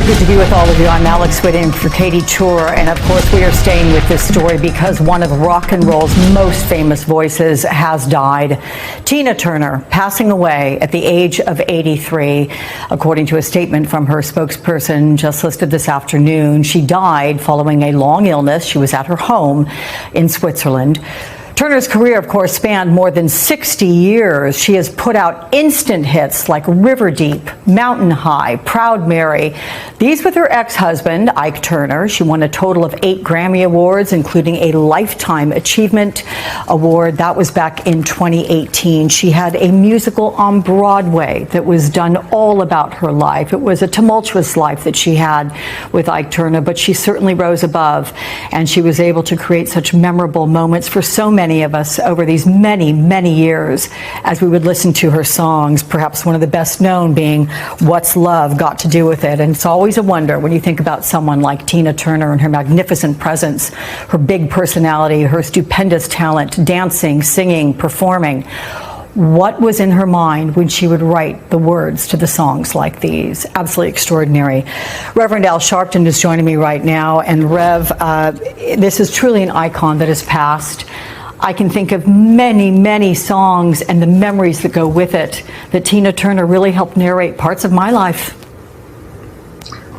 Good to be with all of you. I'm Alex Whitting for Katie Tour, and of course we are staying with this story because one of rock and roll's most famous voices has died. Tina Turner passing away at the age of 83. According to a statement from her spokesperson just listed this afternoon, she died following a long illness. She was at her home in Switzerland. Turner's career, of course, spanned more than 60 years. She has put out instant hits like River Deep, Mountain High, Proud Mary. These with her ex-husband, Ike Turner. She won a total of 8 Grammy Awards, including a Lifetime Achievement Award. That was back in 2018. She had a musical on Broadway that was done all about her life. It was a tumultuous life that she had with Ike Turner, but she certainly rose above, and she was able to create such memorable moments for so many of us over these many years as we would listen to her songs, perhaps one of the best known being What's Love Got to Do With It. And it's always a wonder when you think about someone like Tina Turner and her magnificent presence, her big personality, her stupendous talent, dancing, singing, performing. What was in her mind when she would write the words to the songs like these? Absolutely extraordinary. Reverend Al Sharpton is joining me right now. And Rev, this is truly an icon that has passed. I can think of many songs and the memories that go with it that Tina Turner really helped narrate parts of my life.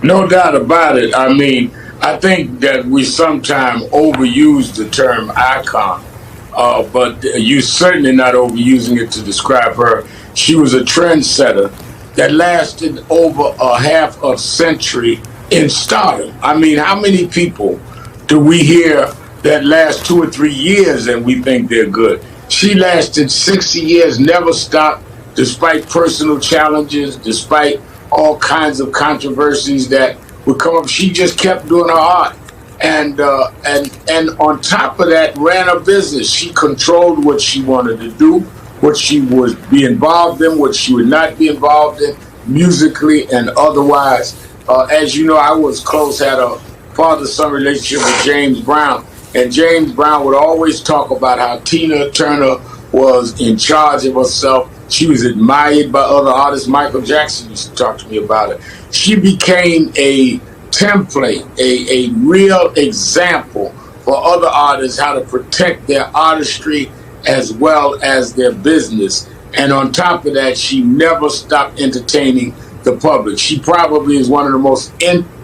No doubt about it. I mean, I think that we sometimes overuse the term icon, but you're certainly not overusing it to describe her. She was a trendsetter that lasted over a half a century in stardom. I mean, how many people do we hear that last 2 or 3 years and we think they're good? She lasted 60 years, never stopped, despite personal challenges, despite all kinds of controversies that would come up. She just kept doing her art. And on top of that, ran a business. She controlled what she wanted to do, what she would be involved in, what she would not be involved in, musically and otherwise. As you know, I was close, had a father-son relationship with James Brown. And James Brown would always talk about how Tina Turner was in charge of herself. She was admired by other artists. Michael Jackson used to talk to me about it. She became a template, a real example for other artists how to protect their artistry as well as their business. And on top of that, she never stopped entertaining the public. She probably is one of the most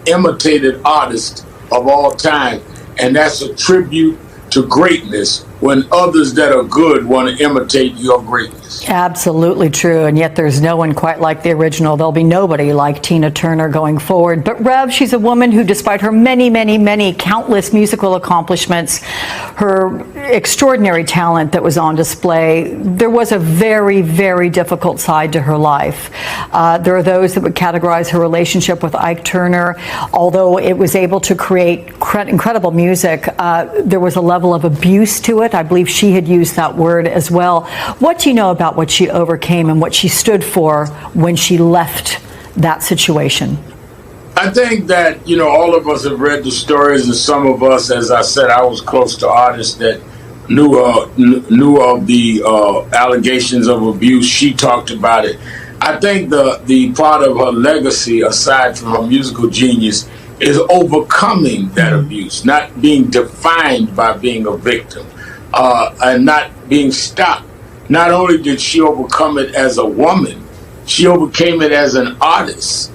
imitated artists of all time. And that's a tribute to greatness when others that are good want to imitate your greatness. Absolutely true. And yet there's no one quite like the original. There'll be nobody like Tina Turner going forward. But Rev, she's a woman who, despite her many countless musical accomplishments, her extraordinary talent that was on display, there was a very difficult side to her life. There are those that would categorize her relationship with Ike Turner. Although it was able to create incredible music, there was a level of abuse to it. I believe she had used that word as well. What do you know about what she overcame and what she stood for when she left that situation? I think that, you know, all of us have read the stories, and some of us, as I said, I was close to artists that knew of the allegations of abuse. She talked about it. I think the part of her legacy, aside from her musical genius, is overcoming that abuse, not being defined by being a victim, and not being stopped. Not only did she overcome it as a woman, she overcame it as an artist.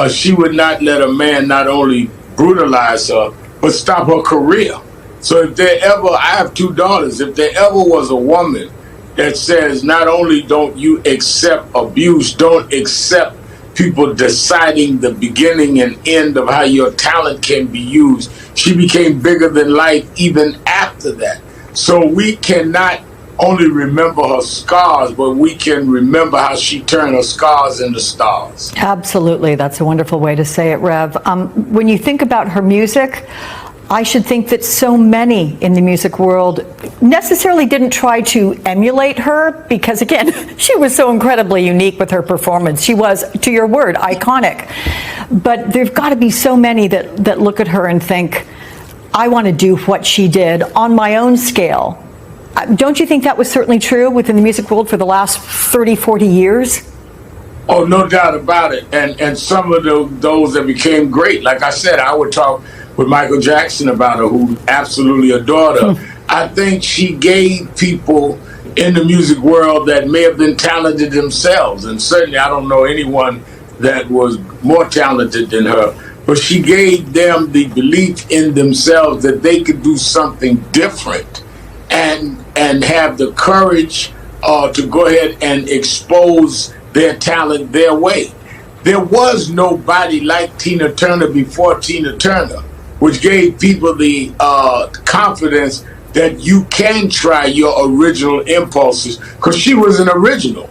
She would not let a man not only brutalize her, but stop her career. So if there ever, I have 2 daughters, if there ever was a woman that says not only don't you accept abuse, don't accept people deciding the beginning and end of how your talent can be used, she became bigger than life even after that. So we cannot only remember her scars, but we can remember how she turned her scars into stars. Absolutely. That's a wonderful way to say it, Rev. When you think about her music, I should think that so many in the music world necessarily didn't try to emulate her because, again, she was so incredibly unique with her performance. She was, to your word, iconic. But there've got to be so many that look at her and think, I want to do what she did on my own scale. Don't you think that was certainly true within the music world for the last 30, 40 years? Oh, no doubt about it. And some of those that became great, like I said, I would talk with Michael Jackson about her, who absolutely adored her. I think she gave people in the music world that may have been talented themselves, and certainly I don't know anyone that was more talented than her, but she gave them the belief in themselves that they could do something different and have the courage to go ahead and expose their talent their way. There was nobody like Tina Turner before Tina Turner, which gave people the confidence that you can try your original impulses, because she was an original.